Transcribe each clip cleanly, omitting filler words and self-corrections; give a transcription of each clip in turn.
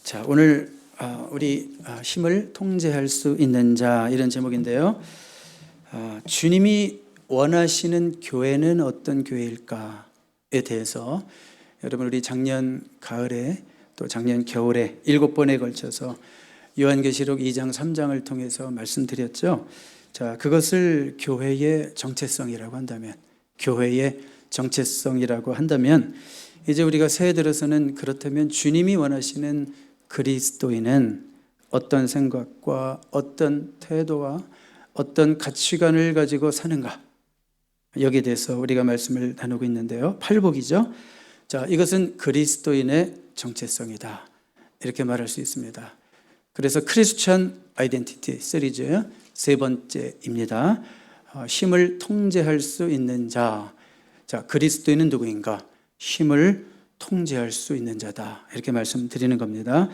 자, 오늘 우리 힘을 통제할 수 있는 자, 이런 제목인데요. 주님이 원하시는 교회는 어떤 교회일까에 대해서 여러분, 우리 작년 가을에 또 작년 겨울에 7번에 걸쳐서 요한계시록 2장 3장을 통해서 말씀드렸죠. 자, 그것을 교회의 정체성이라고 한다면, 교회의 정체성이라고 한다면, 이제 우리가 새해 들어서는 그렇다면 주님이 원하시는 그리스도인은 어떤 생각과 어떤 태도와 어떤 가치관을 가지고 사는가, 여기에 대해서 우리가 말씀을 나누고 있는데요. 팔복이죠. 자, 이것은 그리스도인의 정체성이다, 이렇게 말할 수 있습니다. 그래서 크리스천 아이덴티티 시리즈 세 번째입니다. 힘을 통제할 수 있는 자. 자, 그리스도인은 누구인가? 힘을 통제할 수 있는 자다, 이렇게 말씀드리는 겁니다.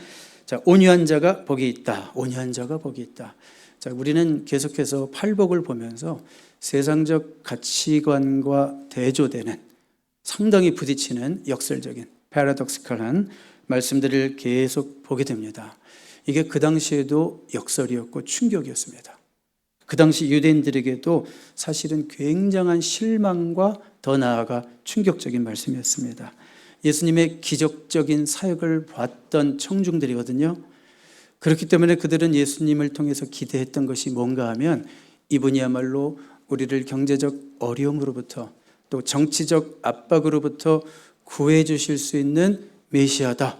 자, 온유한 자가 복이 있다. 온유한 자가 복이 있다. 자, 우리는 계속해서 팔복을 보면서 세상적 가치관과 대조되는 상당히 부딪히는 역설적인 패러독시컬한 말씀들을 계속 보게 됩니다. 이게 그 당시에도 역설이었고 충격이었습니다. 그 당시 유대인들에게도 사실은 굉장한 실망과 더 나아가 충격적인 말씀이었습니다. 예수님의 기적적인 사역을 봤던 청중들이거든요. 그렇기 때문에 그들은 예수님을 통해서 기대했던 것이 뭔가 하면, 이분이야말로 우리를 경제적 어려움으로부터 또 정치적 압박으로부터 구해 주실 수 있는 메시아다,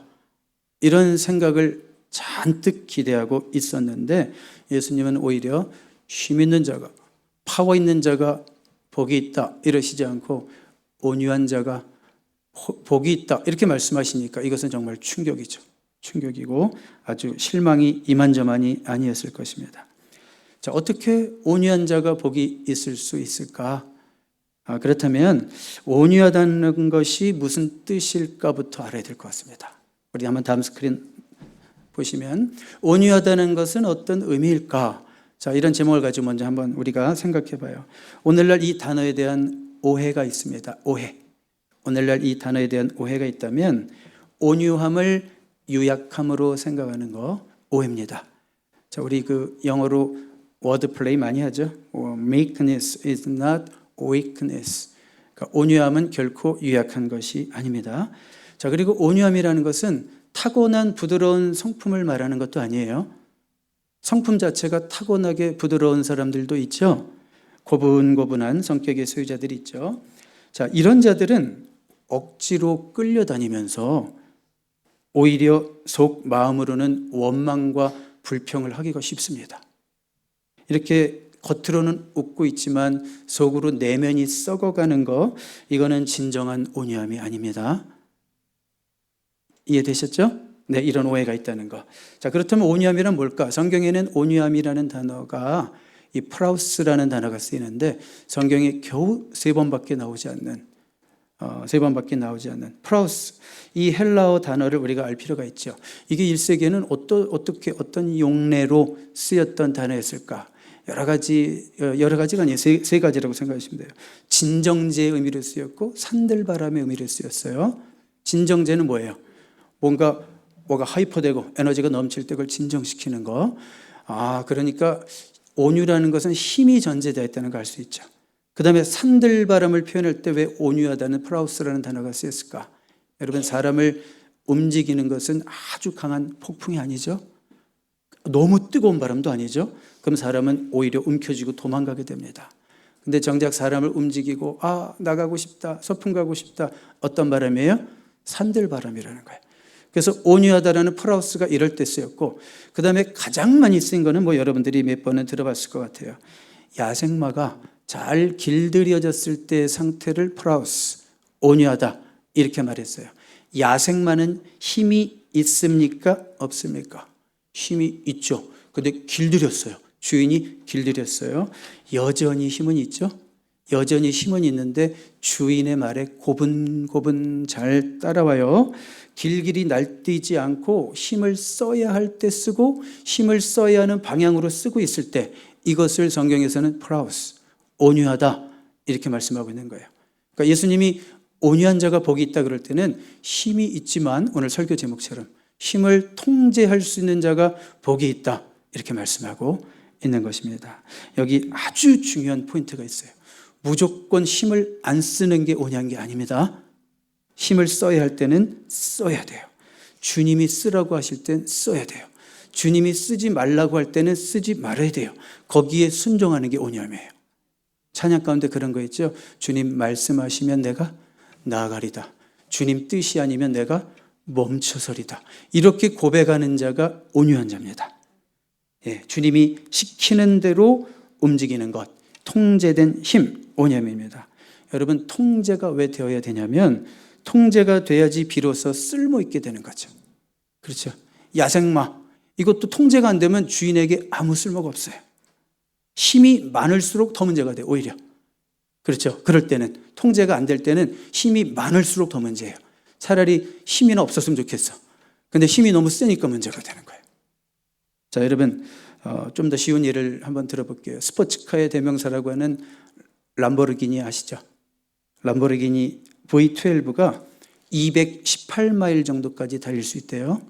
이런 생각을 잔뜩 기대하고 있었는데, 예수님은 오히려 힘 있는 자가, 파워 있는 자가 복이 있다 이러시지 않고 온유한 자가 복이 있다 이렇게 말씀하시니까 이것은 정말 충격이죠. 충격이고 아주 실망이 이만저만이 아니었을 것입니다. 자, 어떻게 온유한 자가 복이 있을 수 있을까? 그렇다면 온유하다는 것이 무슨 뜻일까부터 알아야 될 것 같습니다. 우리 한번 다음 스크린 보시면, 온유하다는 것은 어떤 의미일까? 자, 이런 제목을 가지고 먼저 한번 우리가 생각해 봐요. 오늘날 이 단어에 대한 오해가 있습니다. 오해. 오늘날 이 단어에 대한 오해가 있다면, 온유함을 유약함으로 생각하는 거 오해입니다. 자, 우리 그 영어로 워드 플레이 많이 하죠. Meekness is not weakness. 그러니까 온유함은 결코 유약한 것이 아닙니다. 자, 그리고 온유함이라는 것은 타고난 부드러운 성품을 말하는 것도 아니에요. 성품 자체가 타고나게 부드러운 사람들도 있죠. 고분고분한 성격의 소유자들이 있죠. 자, 이런 자들은 억지로 끌려다니면서 오히려 속 마음으로는 원망과 불평을 하기가 쉽습니다. 이렇게 겉으로는 웃고 있지만 속으로 내면이 썩어가는 거, 이거는 진정한 온유함이 아닙니다. 이해되셨죠? 네, 이런 오해가 있다는 거. 자, 그렇다면 온유함이란 뭘까? 성경에는 온유함이라는 단어가, 이 프라우스라는 단어가 쓰이는데 성경에 겨우 세 번밖에 나오지 않는 프라우스, 이 헬라어 단어를 우리가 알 필요가 있죠. 이게 1세기에는 어떻게 어떤 용례로 쓰였던 단어였을까? 여러 가지가 아니에요. 세 가지라고 생각하시면 돼요. 진정제의 의미로 쓰였고 산들바람의 의미로 쓰였어요. 진정제는 뭐예요? 뭐가 하이퍼되고 에너지가 넘칠 때 그걸 진정시키는 거. 그러니까 온유라는 것은 힘이 전제되어 있다는 걸 알 수 있죠. 그 다음에 산들바람을 표현할 때 왜 온유하다는 프라우스라는 단어가 쓰였을까? 여러분, 사람을 움직이는 것은 아주 강한 폭풍이 아니죠. 너무 뜨거운 바람도 아니죠. 그럼 사람은 오히려 움켜쥐고 도망가게 됩니다. 근데 정작 사람을 움직이고 나가고 싶다, 소풍 가고 싶다, 어떤 바람이에요? 산들바람이라는 거예요. 그래서 온유하다라는 프라우스가 이럴 때 쓰였고, 그 다음에 가장 많이 쓰인 거는 여러분들이 몇 번은 들어봤을 것 같아요. 야생마가 잘 길들여졌을 때의 상태를 프라우스, 온유하다, 이렇게 말했어요. 야생마는 힘이 있습니까? 없습니까? 힘이 있죠. 근데 길들였어요. 주인이 길들였어요. 여전히 힘은 있죠. 여전히 힘은 있는데 주인의 말에 고분고분 잘 따라와요. 길길이 날뛰지 않고 힘을 써야 할 때 쓰고 힘을 써야 하는 방향으로 쓰고 있을 때, 이것을 성경에서는 프라우스, 온유하다, 이렇게 말씀하고 있는 거예요. 그러니까 예수님이 온유한 자가 복이 있다 그럴 때는 힘이 있지만, 오늘 설교 제목처럼 힘을 통제할 수 있는 자가 복이 있다. 이렇게 말씀하고 있는 것입니다. 여기 아주 중요한 포인트가 있어요. 무조건 힘을 안 쓰는 게 온유한 게 아닙니다. 힘을 써야 할 때는 써야 돼요. 주님이 쓰라고 하실 땐 써야 돼요. 주님이 쓰지 말라고 할 때는 쓰지 말아야 돼요. 거기에 순종하는 게 온유함이에요. 찬양 가운데 그런 거 있죠. 주님 말씀하시면 내가 나아가리다. 주님 뜻이 아니면 내가 멈춰서리다. 이렇게 고백하는 자가 온유한 자입니다. 예, 주님이 시키는 대로 움직이는 것, 통제된 힘, 온유함입니다. 여러분, 통제가 왜 되어야 되냐면 통제가 돼야지 비로소 쓸모있게 되는 거죠. 그렇죠? 야생마, 이것도 통제가 안 되면 주인에게 아무 쓸모가 없어요. 힘이 많을수록 더 문제가 돼요, 오히려. 그렇죠? 그럴 때는, 통제가 안 될 때는 힘이 많을수록 더 문제예요. 차라리 힘이나 없었으면 좋겠어. 근데 힘이 너무 세니까 문제가 되는 거예요. 자, 여러분, 좀 더 쉬운 예를 한번 들어볼게요. 스포츠카의 대명사라고 하는 람보르기니 아시죠? 람보르기니 V12가 218마일 정도까지 달릴 수 있대요.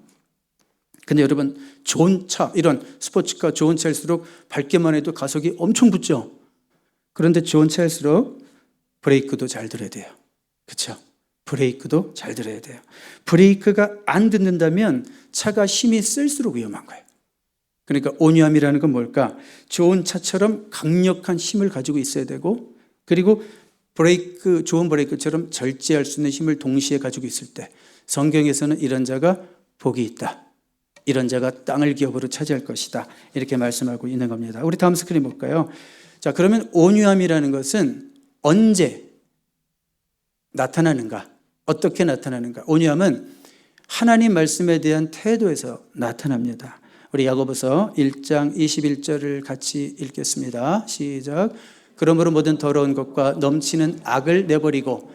근데 여러분, 좋은 차, 이런 스포츠카 좋은 차일수록 밟기만 해도 가속이 엄청 붙죠. 그런데 좋은 차일수록 브레이크도 잘 들어야 돼요. 그렇죠? 브레이크도 잘 들어야 돼요. 브레이크가 안 듣는다면 차가 힘이 쓸수록 위험한 거예요. 그러니까 온유함이라는 건 뭘까? 좋은 차처럼 강력한 힘을 가지고 있어야 되고, 그리고 브레이크, 좋은 브레이크처럼 절제할 수 있는 힘을 동시에 가지고 있을 때, 성경에서는 이런 자가 복이 있다. 이런 자가 땅을 기업으로 차지할 것이다. 이렇게 말씀하고 있는 겁니다. 우리 다음 스크린 볼까요? 자, 그러면 온유함이라는 것은 언제 나타나는가? 어떻게 나타나는가? 온유함은 하나님 말씀에 대한 태도에서 나타납니다. 우리 야고보서 1장 21절을 같이 읽겠습니다. 시작. 그러므로 모든 더러운 것과 넘치는 악을 내버리고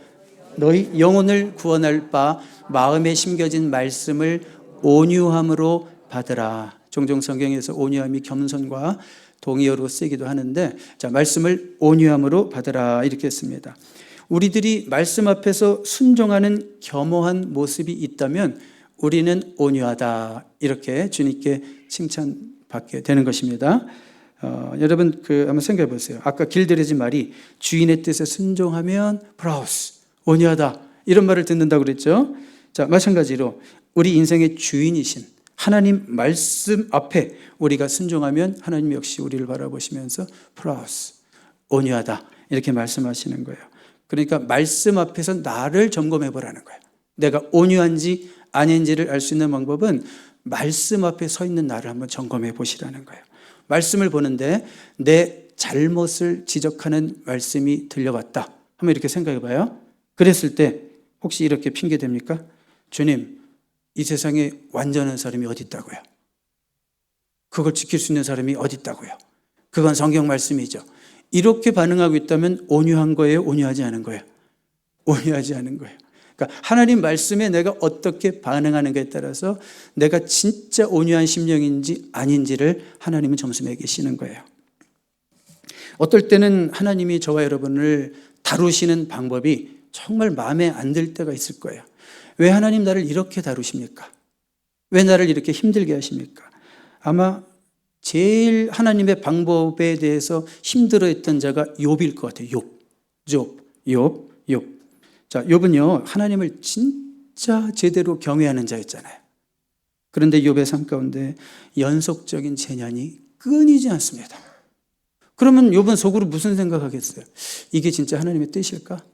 너희 영혼을 구원할 바 마음에 심겨진 말씀을 온유함으로 받으라. 종종 성경에서 온유함이 겸손과 동의어로 쓰기도 하는데, 자, 말씀을 온유함으로 받으라 이렇게 했습니다. 우리들이 말씀 앞에서 순종하는 겸허한 모습이 있다면 우리는 온유하다, 이렇게 주님께 칭찬받게 되는 것입니다. 여러분, 한번 생각해 보세요. 아까 길들여진 말이 주인의 뜻에 순종하면 프라우스, 온유하다, 이런 말을 듣는다고 그랬죠. 자, 마찬가지로 우리 인생의 주인이신 하나님 말씀 앞에 우리가 순종하면 하나님 역시 우리를 바라보시면서 프라우스, 온유하다, 이렇게 말씀하시는 거예요. 그러니까 말씀 앞에서 나를 점검해 보라는 거예요. 내가 온유한지 아닌지를 알 수 있는 방법은 말씀 앞에 서 있는 나를 한번 점검해 보시라는 거예요. 말씀을 보는데 내 잘못을 지적하는 말씀이 들려왔다. 한번 이렇게 생각해 봐요. 그랬을 때 혹시 이렇게 핑계 됩니까? 주님, 이 세상에 완전한 사람이 어디 있다고요? 그걸 지킬 수 있는 사람이 어디 있다고요? 그건 성경 말씀이죠. 이렇게 반응하고 있다면 온유한 거예요? 온유하지 않은 거예요? 온유하지 않은 거예요. 그러니까 하나님 말씀에 내가 어떻게 반응하는가에 따라서 내가 진짜 온유한 심령인지 아닌지를 하나님은 점수 매기시는 거예요. 어떨 때는 하나님이 저와 여러분을 다루시는 방법이 정말 마음에 안 들 때가 있을 거예요. 왜 하나님 나를 이렇게 다루십니까? 왜 나를 이렇게 힘들게 하십니까? 아마 제일 하나님의 방법에 대해서 힘들어했던 자가 욥일 것 같아요. 욥. 자, 욥은요, 하나님을 진짜 제대로 경외하는 자였잖아요. 그런데 욥의 삶 가운데 연속적인 재난이 끊이지 않습니다. 그러면 욥은 속으로 무슨 생각하겠어요? 이게 진짜 하나님의 뜻일까?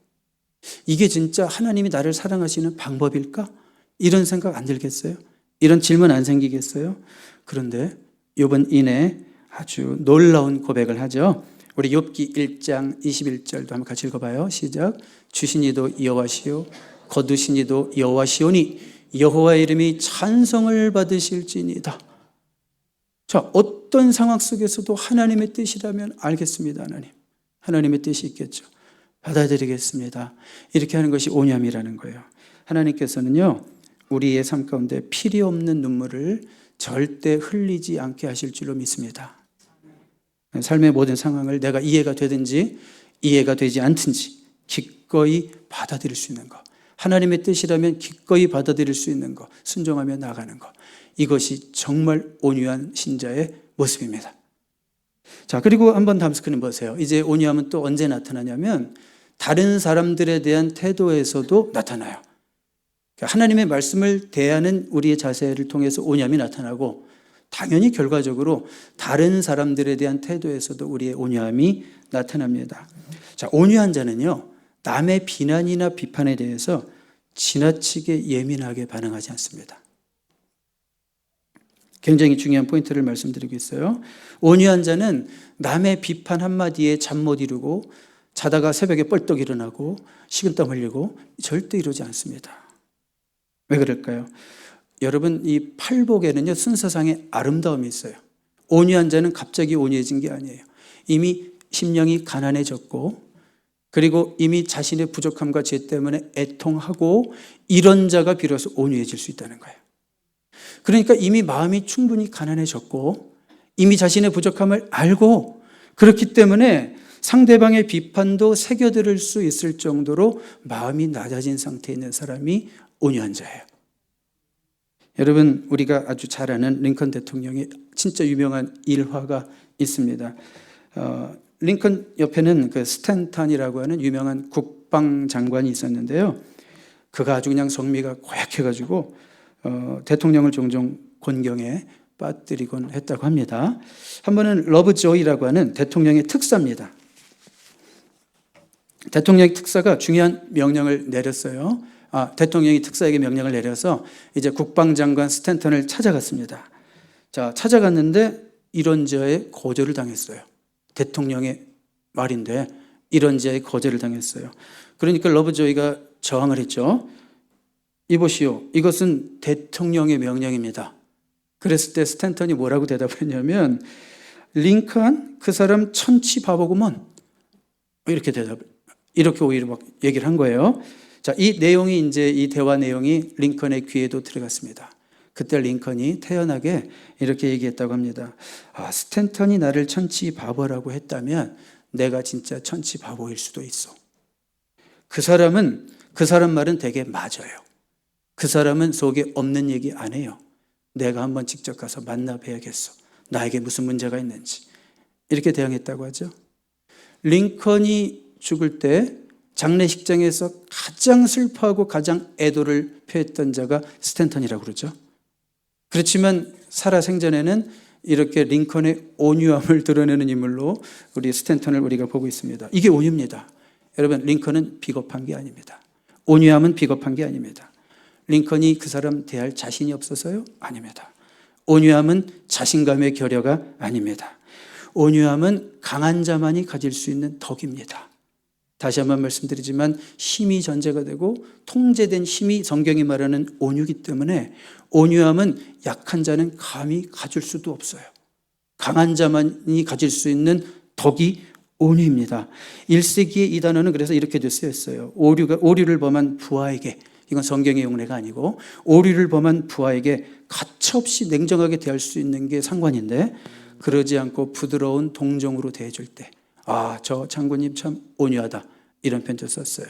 이게 진짜 하나님이 나를 사랑하시는 방법일까? 이런 생각 안 들겠어요? 이런 질문 안 생기겠어요? 그런데 욥은 이내 아주 놀라운 고백을 하죠. 우리 욥기 1장 21절도 한번 같이 읽어봐요. 시작. 주신 이도 여호와시요 거두신 이도 여호와시오니 여호와의 이름이 찬송을 받으실지니이다. 자, 어떤 상황 속에서도 하나님의 뜻이라면 알겠습니다. 하나님의 뜻이 있겠죠. 받아들이겠습니다. 이렇게 하는 것이 온유함이라는 거예요. 하나님께서는요, 우리의 삶 가운데 필요 없는 눈물을 절대 흘리지 않게 하실 줄로 믿습니다. 삶의 모든 상황을 내가 이해가 되든지 이해가 되지 않든지 기꺼이 받아들일 수 있는 것, 하나님의 뜻이라면 기꺼이 받아들일 수 있는 것, 순종하며 나가는 것. 이것이 정말 온유한 신자의 모습입니다. 자, 그리고 한번 다음 스크린 보세요. 이제 온유함은 또 언제 나타나냐면 다른 사람들에 대한 태도에서도 나타나요. 하나님의 말씀을 대하는 우리의 자세를 통해서 온유함이 나타나고, 당연히 결과적으로 다른 사람들에 대한 태도에서도 우리의 온유함이 나타납니다. 자, 온유한 자는요, 남의 비난이나 비판에 대해서 지나치게 예민하게 반응하지 않습니다. 굉장히 중요한 포인트를 말씀드리고 있어요. 온유한 자는 남의 비판 한마디에 잠 못 이루고 자다가 새벽에 뻘떡 일어나고 식은땀 흘리고 절대 이러지 않습니다. 왜 그럴까요? 여러분, 이 팔복에는요, 순서상의 아름다움이 있어요. 온유한 자는 갑자기 온유해진 게 아니에요. 이미 심령이 가난해졌고, 그리고 이미 자신의 부족함과 죄 때문에 애통하고, 이런 자가 비로소 온유해질 수 있다는 거예요. 그러니까 이미 마음이 충분히 가난해졌고, 이미 자신의 부족함을 알고, 그렇기 때문에 상대방의 비판도 새겨들을 수 있을 정도로 마음이 낮아진 상태에 있는 사람이 온유한 자예요. 여러분, 우리가 아주 잘 아는 링컨 대통령의 진짜 유명한 일화가 있습니다. 링컨 옆에는 그 스탠턴이라고 하는 유명한 국방장관이 있었는데요. 그가 아주 그냥 성미가 고약해가지고 대통령을 종종 곤경에 빠뜨리곤 했다고 합니다. 한 번은 러브조이라고 하는 대통령의 특사입니다. 대통령의 특사가 중요한 명령을 내렸어요. 대통령이 특사에게 명령을 내려서 이제 국방장관 스탠턴을 찾아갔습니다. 자, 찾아갔는데 이런저의 거절을 당했어요. 대통령의 말인데 이런저의 거절을 당했어요. 그러니까 러브조이가 저항을 했죠. 이보시오, 이것은 대통령의 명령입니다. 그랬을 때 스탠턴이 뭐라고 대답을 했냐면, 링컨, 그 사람 천치 바보구먼, 이렇게 오히려 막 얘기를 한 거예요. 자, 이 내용이 이제 이 대화 내용이 링컨의 귀에도 들어갔습니다. 그때 링컨이 태연하게 이렇게 얘기했다고 합니다. 스탠턴이 나를 천치 바보라고 했다면 내가 진짜 천치 바보일 수도 있어. 그 사람 말은 되게 맞아요. 그 사람은 속에 없는 얘기 안 해요. 내가 한번 직접 가서 만나 뵈야겠어. 나에게 무슨 문제가 있는지. 이렇게 대응했다고 하죠. 링컨이 죽을 때 장례식장에서 가장 슬퍼하고 가장 애도를 표했던 자가 스탠턴이라고 그러죠. 그렇지만 살아생전에는 이렇게 링컨의 온유함을 드러내는 인물로 우리 스탠턴을 우리가 보고 있습니다. 이게 온유입니다. 여러분, 링컨은 비겁한 게 아닙니다. 온유함은 비겁한 게 아닙니다. 링컨이 그 사람 대할 자신이 없어서요? 아닙니다. 온유함은 자신감의 결여가 아닙니다. 온유함은 강한 자만이 가질 수 있는 덕입니다. 다시 한번 말씀드리지만 힘이 전제가 되고 통제된 힘이 성경이 말하는 온유이기 때문에 온유함은 약한 자는 감히 가질 수도 없어요. 강한 자만이 가질 수 있는 덕이 온유입니다. 1세기의 이 단어는 그래서 이렇게도 쓰였어요. 오류를 범한 부하에게, 이건 성경의 용례가 아니고, 오류를 범한 부하에게 가차없이 냉정하게 대할 수 있는 게 상관인데, 그러지 않고 부드러운 동정으로 대해줄 때, 저 장군님 참 온유하다, 이런 편도 썼어요.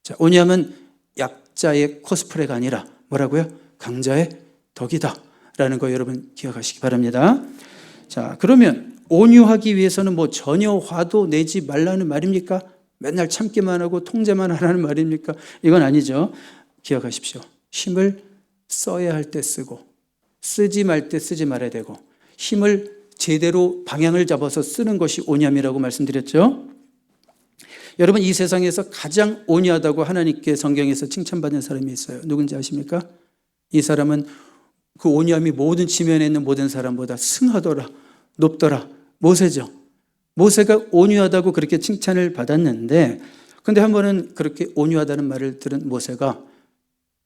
자, 온유함은 약자의 코스프레가 아니라 뭐라고요? 강자의 덕이다 라는 거 여러분 기억하시기 바랍니다. 자, 그러면 온유하기 위해서는 뭐 전혀 화도 내지 말라는 말입니까? 맨날 참기만 하고 통제만 하라는 말입니까? 이건 아니죠. 기억하십시오. 힘을 써야 할 때 쓰고, 쓰지 말 때 쓰지 말아야 되고, 힘을 제대로 방향을 잡아서 쓰는 것이 온유함이라고 말씀드렸죠. 여러분, 이 세상에서 가장 온유하다고 하나님께 성경에서 칭찬받는 사람이 있어요. 누군지 아십니까? 이 사람은 그 온유함이 모든 지면에 있는 모든 사람보다 승하더라, 높더라. 모세죠. 모세가 온유하다고 그렇게 칭찬을 받았는데, 근데 한 번은 그렇게 온유하다는 말을 들은 모세가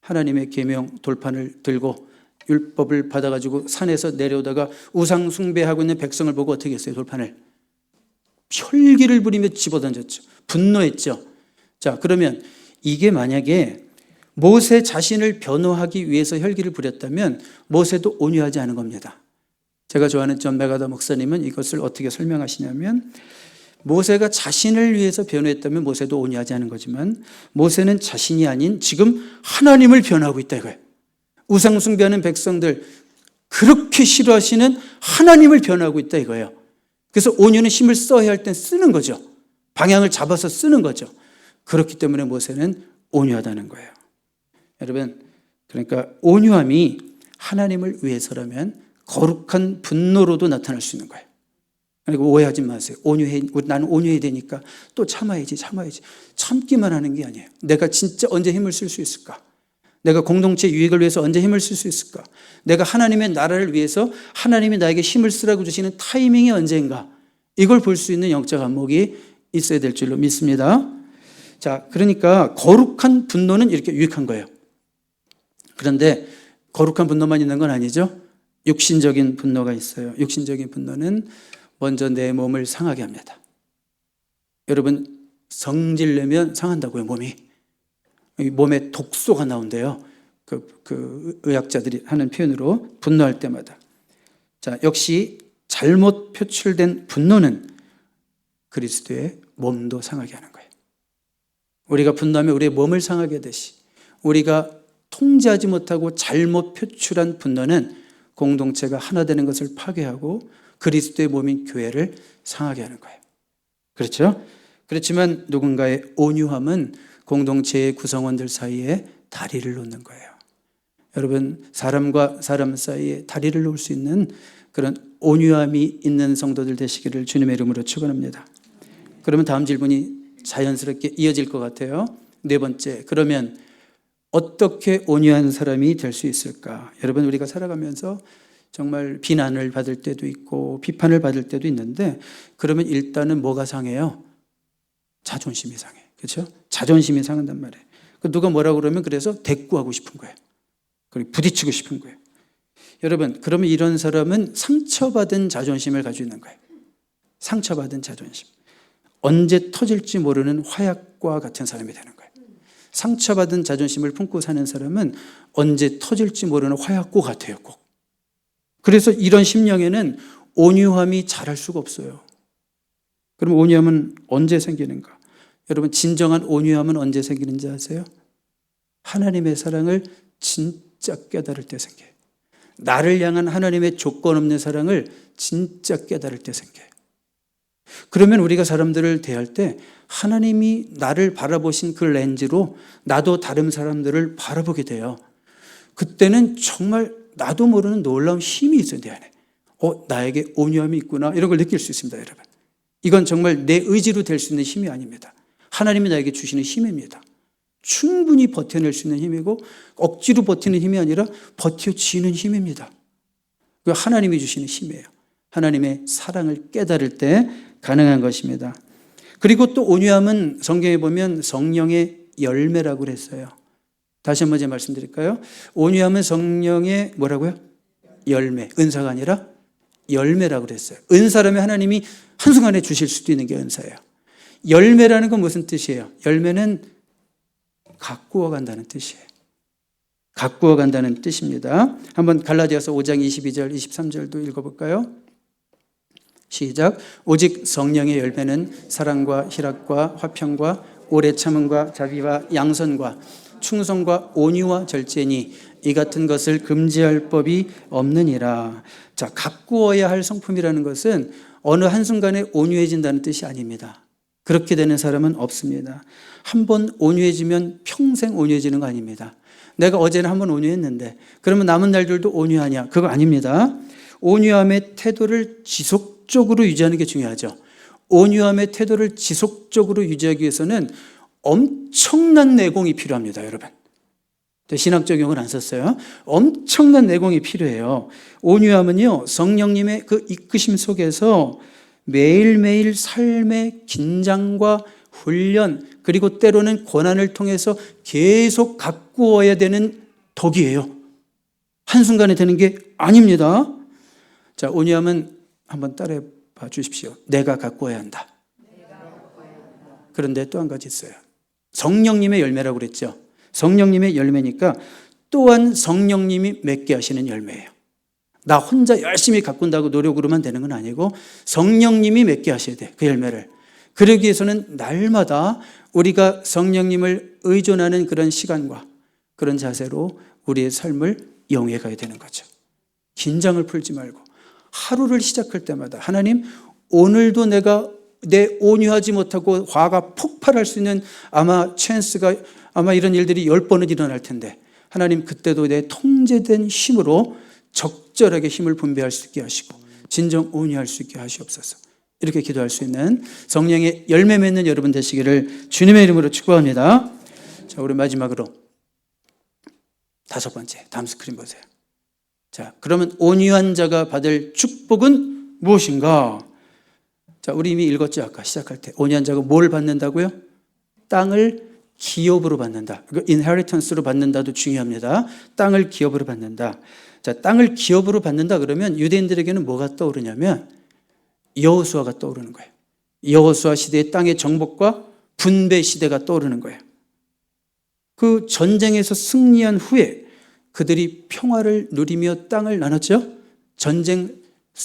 하나님의 계명 돌판을 들고 율법을 받아가지고 산에서 내려오다가 우상 숭배하고 있는 백성을 보고 어떻게 했어요? 돌판을 혈기를 부리며 집어던졌죠. 분노했죠. 자, 그러면 이게 만약에 모세 자신을 변호하기 위해서 혈기를 부렸다면 모세도 온유하지 않은 겁니다. 제가 좋아하는 존 메가더 목사님은 이것을 어떻게 설명하시냐면, 모세가 자신을 위해서 변호했다면 모세도 온유하지 않은 거지만 모세는 자신이 아닌 지금 하나님을 변호하고 있다 이거예요. 우상 숭배하는 백성들, 그렇게 싫어하시는 하나님을 변호하고 있다 이거예요. 그래서 온유는 힘을 써야 할 땐 쓰는 거죠. 방향을 잡아서 쓰는 거죠. 그렇기 때문에 모세는 온유하다는 거예요. 여러분, 그러니까 온유함이 하나님을 위해서라면 거룩한 분노로도 나타날 수 있는 거예요. 그리고 오해하지 마세요. 나는 온유해야 되니까 또 참아야지. 참기만 하는 게 아니에요. 내가 진짜 언제 힘을 쓸 수 있을까? 내가 공동체 유익을 위해서 언제 힘을 쓸 수 있을까? 내가 하나님의 나라를 위해서 하나님이 나에게 힘을 쓰라고 주시는 타이밍이 언제인가? 이걸 볼 수 있는 영적 안목이 있어야 될 줄로 믿습니다. 자, 그러니까 거룩한 분노는 이렇게 유익한 거예요. 그런데 거룩한 분노만 있는 건 아니죠. 육신적인 분노가 있어요. 육신적인 분노는 먼저 내 몸을 상하게 합니다. 여러분, 성질내면 상한다고요, 몸이. 몸에 독소가 나온대요. 그 의학자들이 하는 표현으로 분노할 때마다. 자, 역시 잘못 표출된 분노는 그리스도의 몸도 상하게 하는 거예요. 우리가 분노하면 우리의 몸을 상하게 하듯이 우리가 통제하지 못하고 잘못 표출한 분노는 공동체가 하나 되는 것을 파괴하고 그리스도의 몸인 교회를 상하게 하는 거예요. 그렇죠? 그렇지만 누군가의 온유함은 공동체의 구성원들 사이에 다리를 놓는 거예요. 여러분, 사람과 사람 사이에 다리를 놓을 수 있는 그런 온유함이 있는 성도들 되시기를 주님의 이름으로 축원합니다. 그러면 다음 질문이 자연스럽게 이어질 것 같아요. 네 번째, 그러면 어떻게 온유한 사람이 될 수 있을까? 여러분, 우리가 살아가면서 정말 비난을 받을 때도 있고 비판을 받을 때도 있는데 그러면 일단은 뭐가 상해요? 자존심이 상해. 그렇죠? 자존심이 상한단 말이에요. 누가 뭐라고 그러면 그래서 대꾸하고 싶은 거예요. 그리고 부딪히고 싶은 거예요. 여러분, 그러면 이런 사람은 상처받은 자존심을 가지고 있는 거예요. 상처받은 자존심. 언제 터질지 모르는 화약과 같은 사람이 되는 거예요. 상처받은 자존심을 품고 사는 사람은 언제 터질지 모르는 화약고 같아요, 꼭. 그래서 이런 심령에는 온유함이 자랄 수가 없어요. 그럼 온유함은 언제 생기는가? 여러분, 진정한 온유함은 언제 생기는지 아세요? 하나님의 사랑을 진짜 깨달을 때 생겨요. 나를 향한 하나님의 조건 없는 사랑을 진짜 깨달을 때 생겨요. 그러면 우리가 사람들을 대할 때 하나님이 나를 바라보신 그 렌즈로 나도 다른 사람들을 바라보게 돼요. 그때는 정말 나도 모르는 놀라운 힘이 있어요, 내 안에. 나에게 온유함이 있구나, 이런 걸 느낄 수 있습니다, 여러분. 이건 정말 내 의지로 될 수 있는 힘이 아닙니다. 하나님이 나에게 주시는 힘입니다. 충분히 버텨낼 수 있는 힘이고 억지로 버티는 힘이 아니라 버텨지는 힘입니다. 그게 하나님이 주시는 힘이에요. 하나님의 사랑을 깨달을 때 가능한 것입니다. 그리고 또 온유함은 성경에 보면 성령의 열매라고 그랬어요. 다시 한번 말씀드릴까요? 온유함은 성령의 뭐라고요? 열매. 은사가 아니라 열매라고 그랬어요. 은사라면 하나님이 한순간에 주실 수도 있는 게 은사예요. 열매라는 건 무슨 뜻이에요? 열매는 가꾸어 간다는 뜻이에요. 가꾸어 간다는 뜻입니다. 한번 갈라디아서 5장 22절 23절도 읽어볼까요? 시작. 오직 성령의 열매는 사랑과 희락과 화평과 오래 참음과 자비와 양선과 충성과 온유와 절제니 이 같은 것을 금지할 법이 없느니라. 자, 가꾸어야 할 성품이라는 것은 어느 한순간에 온유해진다는 뜻이 아닙니다. 그렇게 되는 사람은 없습니다. 한번 온유해지면 평생 온유해지는 거 아닙니다. 내가 어제는 한번 온유했는데 그러면 남은 날들도 온유하냐? 그거 아닙니다. 온유함의 태도를 지속적으로 유지하는 게 중요하죠. 온유함의 태도를 지속적으로 유지하기 위해서는 엄청난 내공이 필요합니다, 여러분. 신학적 용어는 안 썼어요. 엄청난 내공이 필요해요. 온유함은요, 성령님의 그 이끄심 속에서 매일매일 삶의 긴장과 훈련, 그리고 때로는 고난을 통해서 계속 가꾸어야 되는 덕이에요. 한순간에 되는 게 아닙니다. 자, 온유함은 한번 따라해 봐 주십시오. 내가 가꾸어야 한다. 그런데 또 한 가지 있어요. 성령님의 열매라고 그랬죠. 성령님의 열매니까 또한 성령님이 맺게 하시는 열매예요. 나 혼자 열심히 가꾼다고 노력으로만 되는 건 아니고 성령님이 맺게 하셔야 돼, 그 열매를. 그러기 위해서는 날마다 우리가 성령님을 의존하는 그런 시간과 그런 자세로 우리의 삶을 영위해 가야 되는 거죠. 긴장을 풀지 말고 하루를 시작할 때마다 하나님, 오늘도 내가 내 온유하지 못하고 화가 폭발할 수 있는 아마 이런 일들이 10번은 일어날 텐데 하나님, 그때도 내 통제된 힘으로 적절하게 힘을 분배할 수 있게 하시고 진정 온유할 수 있게 하시옵소서. 이렇게 기도할 수 있는 성령의 열매 맺는 여러분 되시기를 주님의 이름으로 축복합니다. 자, 우리 마지막으로 5번째, 다음 스크린 보세요. 자, 그러면 온유한 자가 받을 축복은 무엇인가? 자, 우리 이미 읽었죠. 아까 시작할 때 온유한 자가 뭘 받는다고요? 땅을 기업으로 받는다. 인헤리턴스로 받는다도 중요합니다. 땅을 기업으로 받는다. 자, 땅을 기업으로 받는다 그러면 유대인들에게는 뭐가 떠오르냐면 여호수아가 떠오르는 거예요. 여호수아 시대의 땅의 정복과 분배 시대가 떠오르는 거예요. 그 전쟁에서 승리한 후에 그들이 평화를 누리며 땅을 나눴죠. 전쟁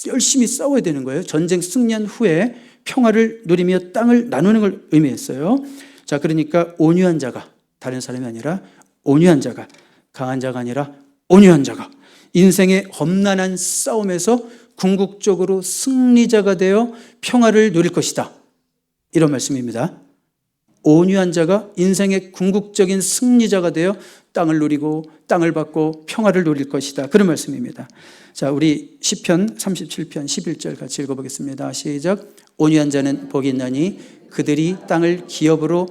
열심히 싸워야 되는 거예요. 전쟁 승리한 후에 평화를 누리며 땅을 나누는 걸 의미했어요. 자, 그러니까 온유한 자가, 다른 사람이 아니라 온유한 자가, 강한 자가 아니라 온유한 자가 인생의 험난한 싸움에서 궁극적으로 승리자가 되어 평화를 누릴 것이다. 이런 말씀입니다. 온유한 자가 인생의 궁극적인 승리자가 되어 땅을 누리고 땅을 받고 평화를 누릴 것이다. 그런 말씀입니다. 자, 우리 시편 37편 11절 같이 읽어보겠습니다. 시작. 온유한 자는 복이 있나니 그들이 땅을 기업으로.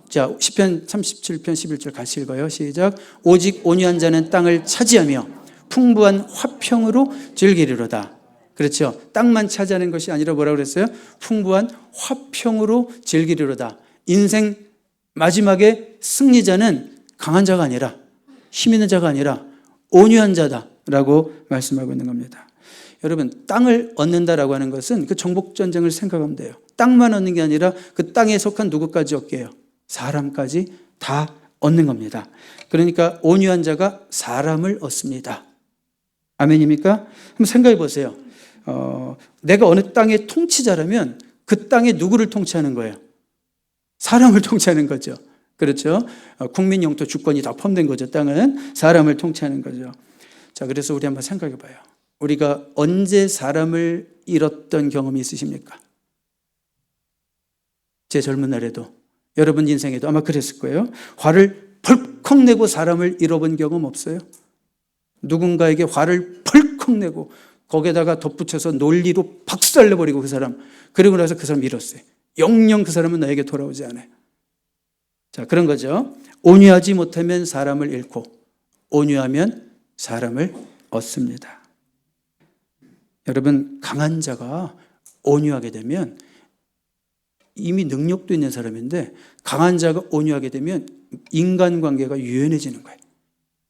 자, 시편 37편 11절 같이 읽어요. 시작. 오직 온유한 자는 땅을 차지하며 풍부한 화평으로 즐기리로다. 그렇죠. 땅만 차지하는 것이 아니라 뭐라고 그랬어요? 풍부한 화평으로 즐기리로다. 인생 마지막에 승리자는 강한 자가 아니라 힘 있는 자가 아니라 온유한 자다라고 말씀하고 있는 겁니다. 여러분, 땅을 얻는다라고 하는 것은 그 정복전쟁을 생각하면 돼요. 땅만 얻는 게 아니라 그 땅에 속한 누구까지 얻게 해요? 사람까지 다 얻는 겁니다. 그러니까 온유한 자가 사람을 얻습니다. 아멘입니까? 한번 생각해 보세요. 내가 어느 땅의 통치자라면 그 땅에 누구를 통치하는 거예요? 사람을 통치하는 거죠. 그렇죠? 국민 영토 주권이 다 포함된 거죠. 땅은 사람을 통치하는 거죠. 자, 그래서 우리 한번 생각해 봐요. 우리가 언제 사람을 잃었던 경험이 있으십니까? 제 젊은 날에도, 여러분 인생에도 아마 그랬을 거예요. 화를 벌컥 내고 사람을 잃어본 경험 없어요? 누군가에게 화를 벌컥 내고 거기에다가 덧붙여서 논리로 박살내버리고 그 사람, 그리고 나서 그 사람 잃었어요. 영영 그 사람은 나에게 돌아오지 않아요. 자, 그런 거죠. 온유하지 못하면 사람을 잃고 온유하면 사람을 얻습니다. 여러분, 강한 자가 온유하게 되면, 이미 능력도 있는 사람인데 강한 자가 온유하게 되면 인간관계가 유연해지는 거예요.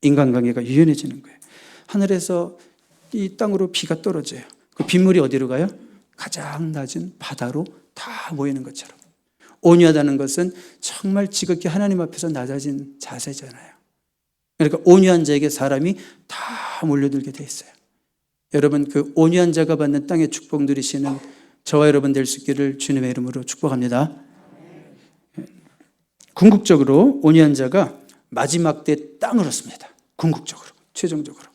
인간관계가 유연해지는 거예요. 하늘에서 이 땅으로 비가 떨어져요. 그 빗물이 어디로 가요? 가장 낮은 바다로 다 모이는 것처럼. 온유하다는 것은 정말 지극히 하나님 앞에서 낮아진 자세잖아요. 그러니까 온유한 자에게 사람이 다 몰려들게 돼 있어요. 여러분, 그 온유한 자가 받는 땅의 축복 누리시는 저와 여러분 될 수 있기를 주님의 이름으로 축복합니다. 궁극적으로 온유한 자가 마지막 때 땅을 얻습니다. 궁극적으로, 최종적으로.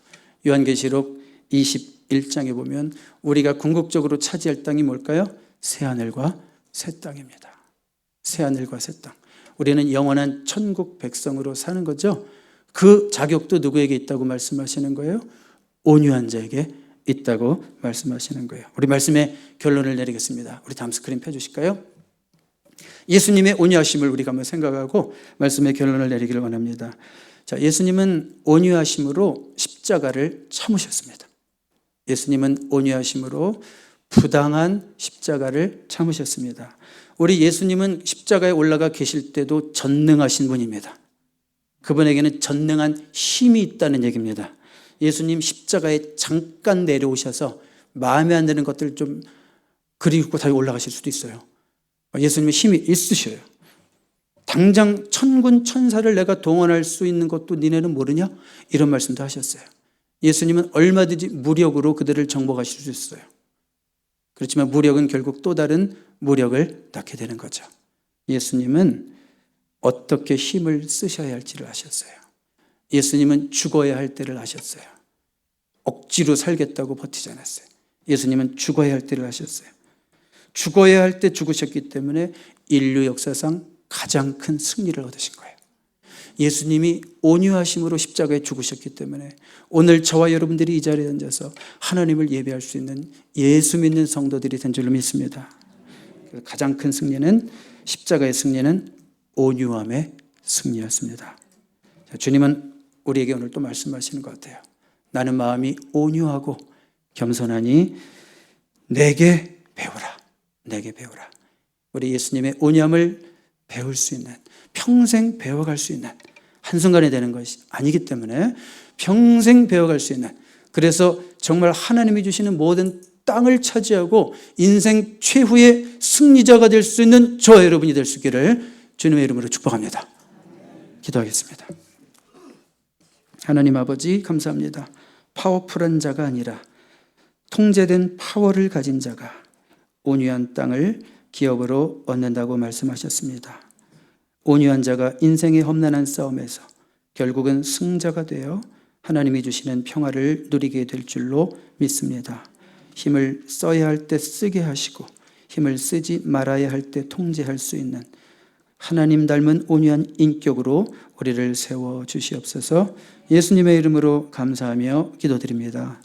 요한계시록 21장에 보면 우리가 궁극적으로 차지할 땅이 뭘까요? 새하늘과 새 땅입니다. 새하늘과 새 땅. 우리는 영원한 천국 백성으로 사는 거죠. 그 자격도 누구에게 있다고 말씀하시는 거예요? 온유한 자에게 있다고 말씀하시는 거예요. 우리 말씀의 결론을 내리겠습니다. 우리 다음 스크린 펴주실까요? 예수님의 온유하심을 우리가 한번 생각하고 말씀의 결론을 내리기를 원합니다. 자, 예수님은 온유하심으로 십자가를 참으셨습니다. 예수님은 온유하심으로 부당한 십자가를 참으셨습니다. 우리 예수님은 십자가에 올라가 계실 때도 전능하신 분입니다. 그분에게는 전능한 힘이 있다는 얘기입니다. 예수님 십자가에 잠깐 내려오셔서 마음에 안 드는 것들을 좀 그리고 다시 올라가실 수도 있어요. 예수님의 힘이 있으셔요. 당장 천군 천사를 내가 동원할 수 있는 것도 니네는 모르냐? 이런 말씀도 하셨어요. 예수님은 얼마든지 무력으로 그들을 정복하실 수 있어요. 그렇지만 무력은 결국 또 다른 무력을 낳게 되는 거죠. 예수님은 어떻게 힘을 쓰셔야 할지를 아셨어요. 예수님은 죽어야 할 때를 아셨어요. 억지로 살겠다고 버티지 않았어요. 예수님은 죽어야 할 때를 아셨어요. 죽어야 할 때 죽으셨기 때문에 인류 역사상 가장 큰 승리를 얻으신 거예요. 예수님이 온유하심으로 십자가에 죽으셨기 때문에 오늘 저와 여러분들이 이 자리에 앉아서 하나님을 예배할 수 있는 예수 믿는 성도들이 된 줄로 믿습니다. 가장 큰 승리는, 십자가의 승리는 온유함의 승리였습니다. 주님은 우리에게 오늘 또 말씀하시는 것 같아요. 나는 마음이 온유하고 겸손하니 내게 배우라. 내게 배우라. 우리 예수님의 온유함을 배울 수 있는, 평생 배워갈 수 있는, 한순간에 되는 것이 아니기 때문에 평생 배워갈 수 있는, 그래서 정말 하나님이 주시는 모든 땅을 차지하고 인생 최후의 승리자가 될 수 있는 저와 여러분이 될 수 있기를 주님의 이름으로 축복합니다. 기도하겠습니다. 하나님 아버지, 감사합니다. 파워풀한 자가 아니라 통제된 파워를 가진 자가 온유한 땅을 기업으로 얻는다고 말씀하셨습니다. 온유한 자가 인생의 험난한 싸움에서 결국은 승자가 되어 하나님이 주시는 평화를 누리게 될 줄로 믿습니다. 힘을 써야 할 때 쓰게 하시고 힘을 쓰지 말아야 할 때 통제할 수 있는 하나님 닮은 온유한 인격으로 우리를 세워 주시옵소서. 예수님의 이름으로 감사하며 기도드립니다.